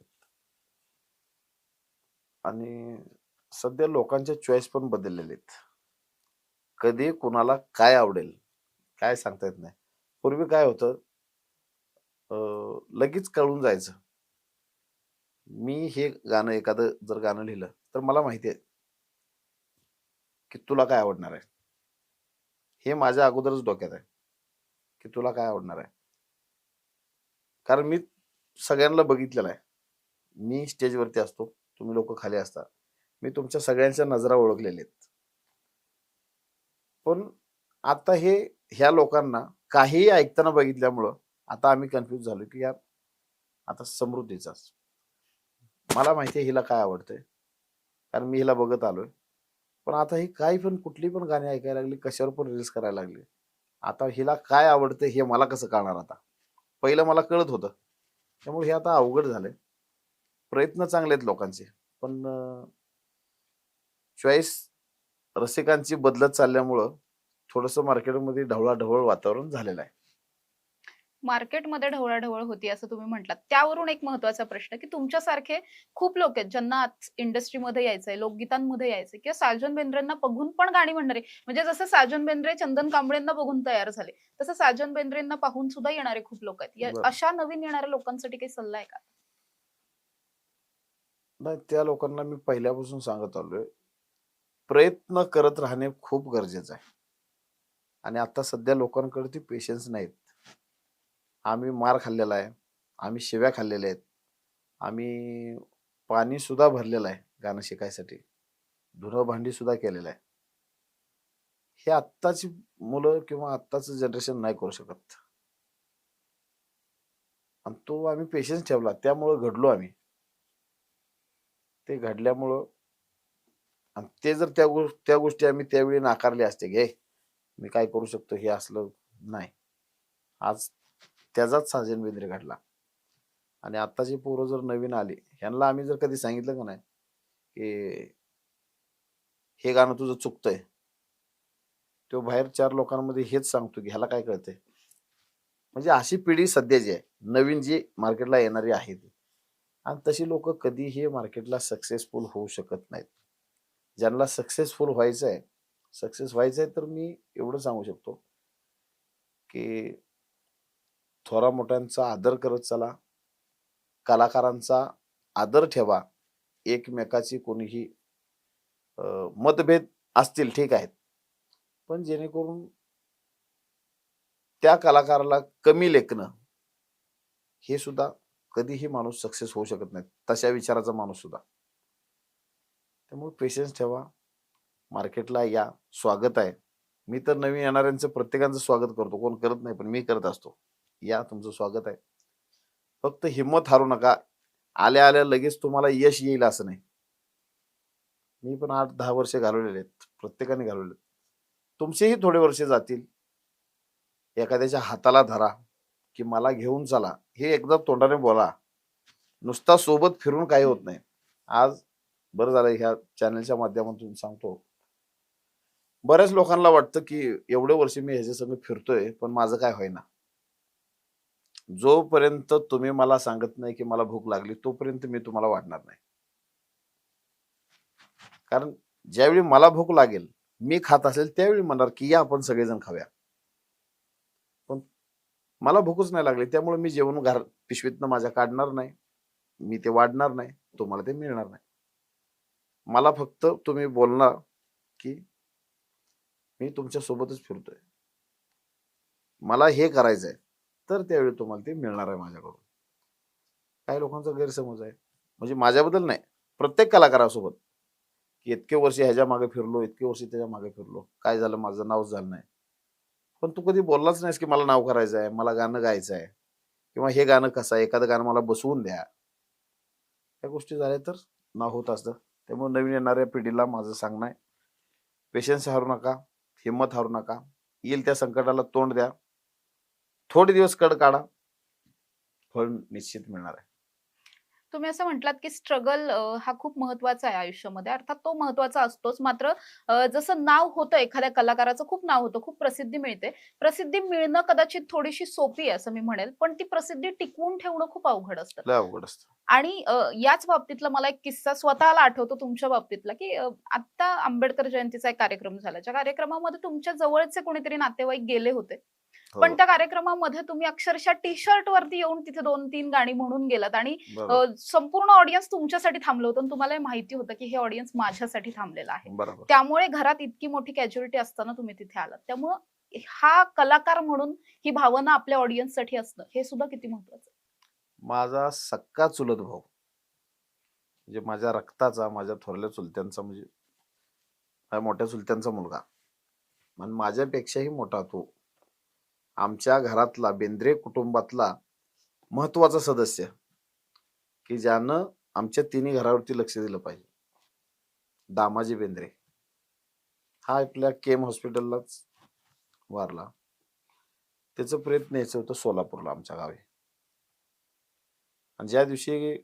आणि सध्या लोकांच्या चॉईस पण बदललेले आहेत. कधी कुणाला काय आवडेल काय सांगता येत नाही. पूर्वी काय होतं, लगेच कळून जायचं. मी हे गाणं एखादं जर गाणं लिहिलं तर मला माहिती आहे की तुला काय आवडणार आहे. हे माझ्या अगोदरच डोक्यात आहे की तुला काय आवडणार आहे. कारण मी सगळ्यांना बघितलेलं आहे. मी स्टेजवरती असतो, तुम्ही लोक खाली असता. मी तुमच्या सगळ्यांच्या नजरा ओळखलेल्या आहेत. पण आता हे ह्या लोकांना काहीही ऐकताना बघितल्यामुळं आता आम्ही कन्फ्यूज झालो की यार आता समृद्धीचाच. मला माहिती आहे हिला काय आवडतंय, कारण मी हिला बघत आलोय. पण आता ही काही पण कुठली पण गाणी ऐकायला लागली, कशावर पण रील्स करायला लागली. आता हिला काय आवडतं हे मला कसं कळणार आता? पहिलं मला कळत होतं. त्यामुळे हे आता अवघड झालंय. प्रयत्न चांगले आहेत लोकांचे, पण चॉईस रसिकांची बदलत चालल्यामुळं थोडंसं मार्केटमध्ये ढवळाढवळ वातावरण झालेलं आहे. मार्केटमध्ये ढवळाढवळ होती असं तुम्ही म्हटलात. त्यावरून एक महत्त्वाचा प्रश्न, की तुमच्यासारखे खूप लोक आहेत ज्यांना आज इंडस्ट्रीमध्ये यायचंय, लोकगीतांमध्ये यायचंय किंवा साजन बेंद्रेंना बघून पण गाणी म्हणणारे म्हणजे जसं साजन बेंद्रे चंदन कांबळेंना बघून तयार झाले, तसं साजन बेंद्रेंना पाहून सुद्धा येणारे खूप लोक आहेत. बरं. अशा नवीन येणाऱ्या लोकांसाठी काही सल्ला आहे का? नाही, त्या लोकांना मी पहिल्यापासून सांगत आलोय, प्रयत्न करत राहणे खूप गरजेचं आहे. आणि आता सध्या लोकांकडे ती पेशन्स नाहीत. आम्ही मार खाल्लेला आहे, आम्ही शिव्या खाल्लेल्या आहेत, आम्ही पाणी सुद्धा भरलेलं आहे गाणं शिकायसाठी, धुणं भांडी सुद्धा केलेलं आहे. हे आत्ताची मुलं किंवा आत्ताचं जनरेशन नाही करू शकत. आणि तो आम्ही पेशन्स ठेवला त्यामुळं घडलो आम्ही. ते घडल्यामुळं आणि ते जर त्या गोष्टी आम्ही त्यावेळी नाकारले असते, घे मी काय करू शकतो, हे असलं नाही. आज त्याचाच साजन बेंद्रे घडला. आणि आत्ताची पोरं जर नवीन आली, ह्यांना आम्ही जर कधी सांगितलं का नाही की हे गाणं तुझं चुकतंय, तो बाहेर 4 लोकांमध्ये हेच सांगतो की ह्याला काय कळतंय. म्हणजे अशी पिढी सध्याची आहे, नवीन जी मार्केटला येणारी आहे ती. आणि तशी लोक कधीही मार्केटला सक्सेसफुल होऊ शकत नाहीत. ज्यांना सक्सेसफुल व्हायचं आहे, सक्सेस व्हायचं आहे, तर मी एवढं सांगू शकतो की थोरा मोठ्यांचा आदर करत चला, कलाकारांचा आदर ठेवा. एकमेकाची कोणीही मतभेद असतील ठीक आहेत, पण जेणेकरून त्या कलाकाराला कमी लेखणं, हे सुद्धा कधीही माणूस सक्सेस होऊ शकत नाही, तशा विचाराचा माणूस सुद्धा. त्यामुळे पेशन्स ठेवा, मार्केटला या, स्वागत आहे. मी तर नवीन येणाऱ्यांचं प्रत्येकाचं स्वागत करतो, कोण करत नाही पण मी करत असतो. या, तुमचं स्वागत आहे. फक्त हिंमत हारू नका. आल्या आल्या लगेच तुम्हाला यश येईल असं नाही. मी पण 8-10 वर्ष घालवलेले आहेत, प्रत्येकाने घालवले. तुमचेही थोडे वर्ष जातील. एखाद्याच्या हाताला धरा की मला घेऊन चला, हे एकदा तोंडाने बोला. नुसता सोबत फिरून काही होत नाही. आज बरं झालं ह्या चॅनलच्या माध्यमातून सांगतो. बऱ्याच लोकांना वाटतं की एवढे वर्ष मी ह्याच्या संग फिरतोय पण माझं काय होईना. जोपर्यंत तुम्ही मला सांगत नाही की मला भूक लागली, तोपर्यंत मी तुम्हाला वाढणार नाही. कारण ज्यावेळी मला भूक लागेल, मी खात असेल, त्यावेळी म्हणणार की या आपण सगळेजण खाऊया. पण मला भूकच नाही लागली, त्यामुळे मी जेवण पिशवीतनं माझ्या काढणार नाही, मी ते वाढणार नाही, तुम्हाला ते मिळणार नाही. मला फक्त तुम्ही बोलणार की मी तुमच्या सोबतच फिरतोय, मला हे करायचंय, तर त्यावेळी तुम्हाला ते मिळणार आहे माझ्याकडून. काही लोकांचा गैरसमज आहे, म्हणजे माझ्याबद्दल नाही, प्रत्येक कलाकारासोबत, की इतके वर्ष ह्याच्या मागे फिरलो, इतके वर्ष त्याच्या मागे फिरलो, काय झालं, माझं नाव झालं नाही. पण तू कधी बोललाच नाहीस की मला नाव करायचं आहे, मला गाणं गायचं आहे, किंवा हे गाणं कसं आहे, एखादं गाणं मला बसवून द्या. या गोष्टी झाल्या तर नाव होत असतं. त्यामुळे नवीन येणाऱ्या पिढीला माझं सांगणं आहे, पेशन्स हरू नका, हिंमत हरू नका. येईल त्या संकटाला तोंड द्या, थोडे दिवस कड काढा, फळ निश्चित मिळणार आहे. तुम्ही असं म्हटलात की स्ट्रगल हा खूप महत्वाचा आहे आयुष्यामध्ये. अर्थात तो महत्वाचा असतोच. मात्र जसं नाव होतं एखाद्या कलाकाराचं, खूप नाव होतं, खूप प्रसिद्धी मिळते. प्रसिद्धी मिळणं कदाचित थोडीशी सोपी आहे असं मी म्हणेल. पण ती प्रसिद्धी टिकवून ठेवणं खूप अवघड असतं. लय अवघड असतं. आणि याच बाबतीतला मला एक किस्सा स्वतःला आठवतो तुमच्या बाबतीतला, की आत्ता आंबेडकर जयंतीचा एक कार्यक्रम झाला. ज्या कार्यक्रमामध्ये तुमच्या जवळचे कोणीतरी नातेवाईक गेले होते. पण हो, त्या कार्यक्रमामध्ये तुम्ही अक्षरशः टी-शर्ट वरती येऊन तिथे 2-3 गाणी म्हणून गेलात आणि बरोबर. संपूर्ण ऑडियन्स तुमच्यासाठी थांबलं होतं आणि तुम्हाला माहिती होतं की हे ऑडियन्स माझ्यासाठी थांबलेलं आहे. बरोबर. त्यामुळे घरात इतकी मोठी कॅज्युअलिटी असताना तुम्ही तिथे आलात. त्यामुळं हा कलाकार म्हणून ही भावना आपल्या ऑडियन्ससाठी असणं हे सुद्धा किती महत्वाचं आहे. माझा सक्का चुलत भाऊ, म्हणजे माझ्या रक्ताचा, माझ्या थोरल्या चुलत्यांचा, म्हणजे माझ्या मोठ्या चुलत्यांचा मुलगा, आणि माझ्यापेक्षाही मोठा तो, आमच्या घरातला, बेंद्रे कुटुंबातला महत्वाचा सदस्य, की ज्यानं आमच्या तिन्ही घरावरती लक्ष दिलं पाहिजे, दामाजी बेंद्रे. हा आपल्या केम हॉस्पिटललाच वारला. त्याचं प्रेत न्यायचं होतं सोलापूरला, आमच्या गावी. आणि ज्या दिवशी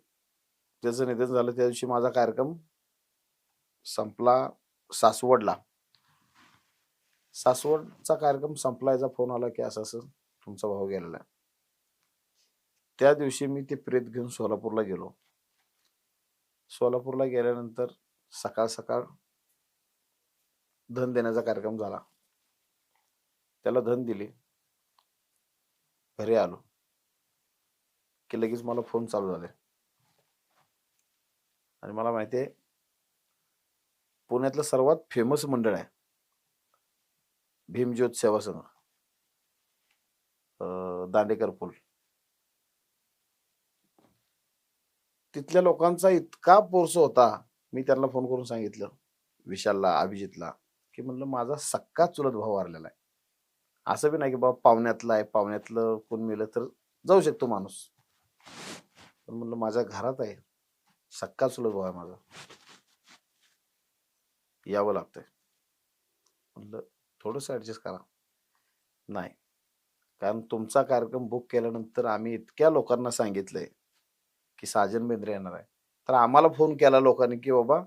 त्याचं निधन झालं, त्या दिवशी माझा कार्यक्रम संपला सासवडला. सासवडचा कार्यक्रम संपलायचा फोन आला की असं असं तुमचा भाऊ गेलेला आहे. त्या दिवशी मी ते प्रेत घेऊन सोलापूरला गेलो. सोलापूरला गेल्यानंतर सकाळ सकाळ धन देण्याचा कार्यक्रम झाला. त्याला धन दिली. घरी आलो की लगेच मला फोन चालू झाले. आणि मला माहिती आहे, पुण्यातलं सर्वात फेमस मंडळ आहे भीमज्योत सेवा संघ, दांडेकर पूल. तिथल्या लोकांचा इतका पोरसो होता, मी त्यांना फोन करून सांगितलं, विशालला, अभिजितला, की म्हणलं माझा सक्का चुलत भाऊ वारलेला आहे. असं बी नाही की बाबा पाहुण्यातला आहे, पाहुण्यातलं कोण मेलं तर जाऊ शकतो माणूस, पण म्हणलं माझ्या घरात आहे, सक्का चुलत भाऊ आहे माझा. यावं लागतंय. म्हणलं थोडंसं ऍडजस्ट करा. नाही, कारण तुमचा कार्यक्रम बुक केल्यानंतर आम्ही इतक्या लोकांना सांगितलंय की साजन बेंद्रे येणार आहे. तर आम्हाला फोन केला लोकांनी की बाबा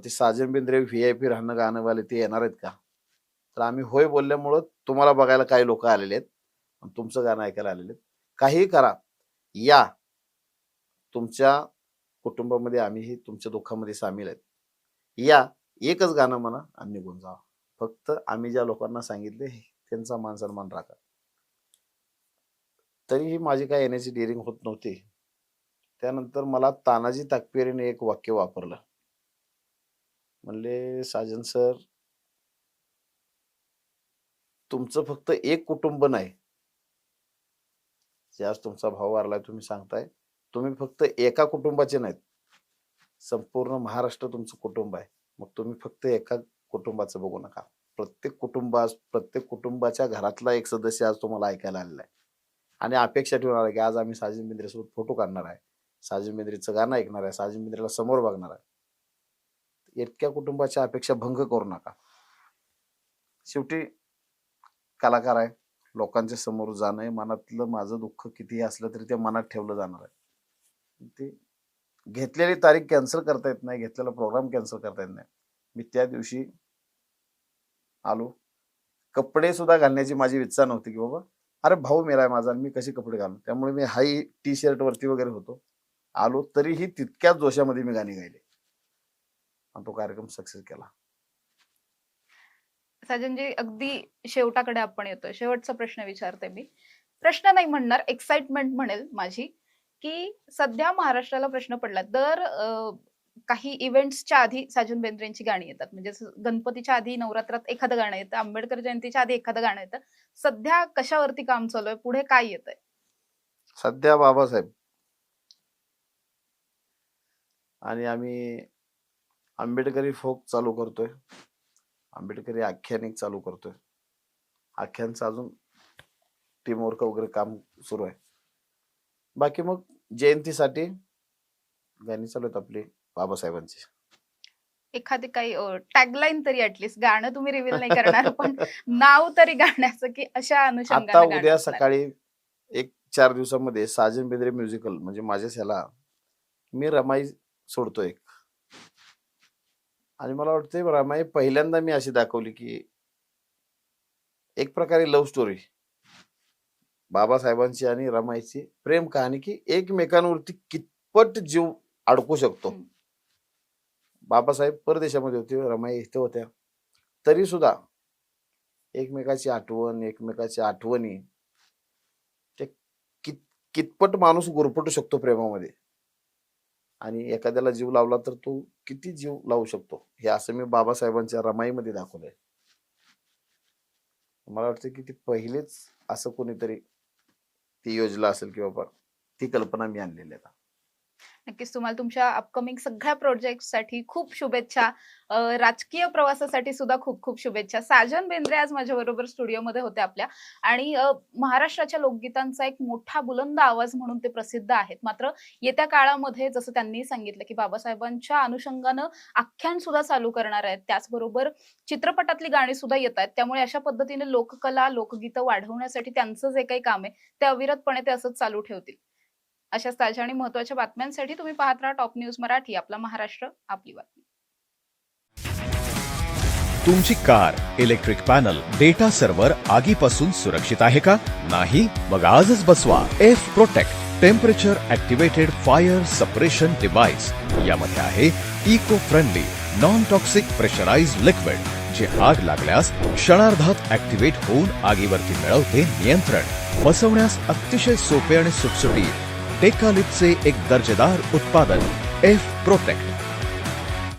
ते साजन बेंद्रे VIP राहणं गाणंवाले ते येणार आहेत का? तर आम्ही होय बोलल्यामुळं तुम्हाला बघायला काही लोक आलेले आहेत आणि तुमचं गाणं ऐकायला आलेले आहेत. काहीही करा, या. तुमच्या कुटुंबामध्ये आम्हीही तुमच्या दुःखामध्ये सामील आहेत. या, एकच गाणं म्हणा आणि निघून जा. फक्त आम्ही ज्या लोकांना सांगितले त्यांचा मान सन्मान राखा. तरीही माझी काय येण्याची डेअरिंग होत नव्हती. त्यानंतर मला तानाजी ताकपिरेने एक वाक्य वापरलं. म्हणले, साजन सर, तुमचं फक्त एक कुटुंब नाही. जे आज तुमचा भाऊ वारलाय तुम्ही सांगताय, तुम्ही फक्त एका कुटुंबाचे नाहीत. संपूर्ण महाराष्ट्र तुमचं कुटुंब आहे. मग तुम्ही फक्त एका कुटुंबाचं बघू नका. प्रत्येक कुटुंबाच्या घरातला एक सदस्य आज तुम्हाला ऐकायला आलेला आहे आणि अपेक्षा ठेवणार आहे की आज आम्ही साजन बेंद्रे सोबत फोटो काढणार आहे, साजन बेंद्रेचं गाणं ऐकणार आहे, साजन बेंद्रेला समोर बघणार आहे. इतक्या कुटुंबाच्या अपेक्षा भंग करू नका. शेवटी कलाकार आहे, लोकांच्या समोर जाणं आहे. मनातलं माझं दुःख कितीही असलं तरी ते मनात ठेवलं जाणार आहे. ते घेतलेली तारीख कॅन्सल करता येत नाही, घेतलेला प्रोग्राम कॅन्सल करता येत नाही. मी त्या दिवशी आलो. कपडे सुद्धा घालण्याची माझी इच्छा नव्हती की बाबा अरे भाऊ मेला आहे माझा आणि मी कसे कपडे घालू. त्यामुळे मी हाई T-शर्ट वरती वगैरे होतो. आलो तरीही तितक्याच जोशामध्ये मी गाणी गायले आणि तो कार्यक्रम सक्सेस केला. साजनजी, अगदी शेवटाकडे आपण येतोय. शेवटचा प्रश्न विचारते मी. प्रश्न नाही म्हणणार, एक्साइटमेंट म्हणेल माझी, की सध्या महाराष्ट्राला प्रश्न पडला तर काही इव्हेंट्सच्या आधी साजन बेंद्रेंची गाणी येतात. म्हणजे गणपतीच्या आधी नवरात्रात एखादं गाणं येतं, आंबेडकर जयंतीच्या आधी एखादं गाणं येतं. सध्या कशावरती काम चालू आहे, पुढे काय येतंय? सध्या बाबासाहेब आणि आम्ही आंबेडकरी फोक चालू करतोय, आंबेडकरी आख्यानिक चालू करतोय. आख्यांचं अजून टीमवर्क वगैरे काम सुरू आहे. बाकी मग जयंतीसाठी गाणी चालू आहेत आपली बाबासाहेबांची. एखादी काही टॅगलाईन तरी ऍटलीस्ट, गाणं तुम्ही रिव्हील नाही करणार पण नाव तरी गाण्याचं, की अशा आता अनुषंगाने गाणं उद्या असणार. सकाळी 1-4 दिवसामध्ये साजन बेंद्रे म्युझिकल म्हणजे माझ्याच ह्याला मी रमाई सोडतोय. आणि मला वाटतंय रमाई पहिल्यांदा मी अशी दाखवली की एक प्रकारे लव्ह स्टोरी बाबासाहेबांची आणि रमाईची प्रेम कहाणी की एकमेकांवरती कितपट जीव अडकू शकतो. हम्म. बाबासाहेब परदेशामध्ये होते, रमाई इथे होत्या, तरी सुद्धा एकमेकाची आठवण, एकमेकाच्या आठवणी, ते कितपट माणूस गुरफटू शकतो प्रेमामध्ये आणि एखाद्याला जीव लावला तर तो किती जीव लावू शकतो हे असं मी बाबासाहेबांच्या रमाईमध्ये दाखवलंय. मला वाटतं की ती पहिलेच असं कोणीतरी ती योजना असेल की बाबा ती कल्पना मी आणलेली आहे. नक्कीच तुम्हाला तुमच्या अपकमिंग सगळ्या प्रोजेक्टसाठी खूप शुभेच्छा. राजकीय प्रवासासाठी सुद्धा खूप खूप शुभेच्छा. साजन बेंद्रे आज माझ्या बरोबर स्टुडिओमध्ये होते आपल्या, आणि महाराष्ट्राच्या लोकगीतांचा एक मोठा बुलंद आवाज म्हणून ते प्रसिद्ध आहेत. मात्र येत्या काळामध्ये जसं त्यांनी सांगितलं की बाबासाहेबांच्या अनुषंगानं आख्यान सुद्धा चालू करणार आहेत, त्याचबरोबर चित्रपटातली गाणी सुद्धा येत आहेत. त्यामुळे अशा पद्धतीने लोककला, लोकगीतं वाढवण्यासाठी त्यांचं जे काही काम आहे ते अविरतपणे ते असंच चालू ठेवतील. अशाच ताज्या आणि महत्त्वाच्या बातम्यांसाठी तुम्ही पाहत राहा टॉप न्यूज मराठी. आपला महाराष्ट्र, आपली बातमी. तुमची car, electric panel, data server आगीपासून सुरक्षित आहे का? नाही? मग आजच बसवा F protect temperature activated fire suppression device. यामध्ये आहे eco friendly non toxic pressurised liquid, जे आग लागल्यास क्षणार्धात ऍक्टिव्हेट होऊन आगीवरती मिळवते नियंत्रण. बसवण्यास अतिशय सोपे आणि सुटसुटीत. टेकालिपचे एक दर्जेदार उत्पादन एफ प्रोटेक्ट.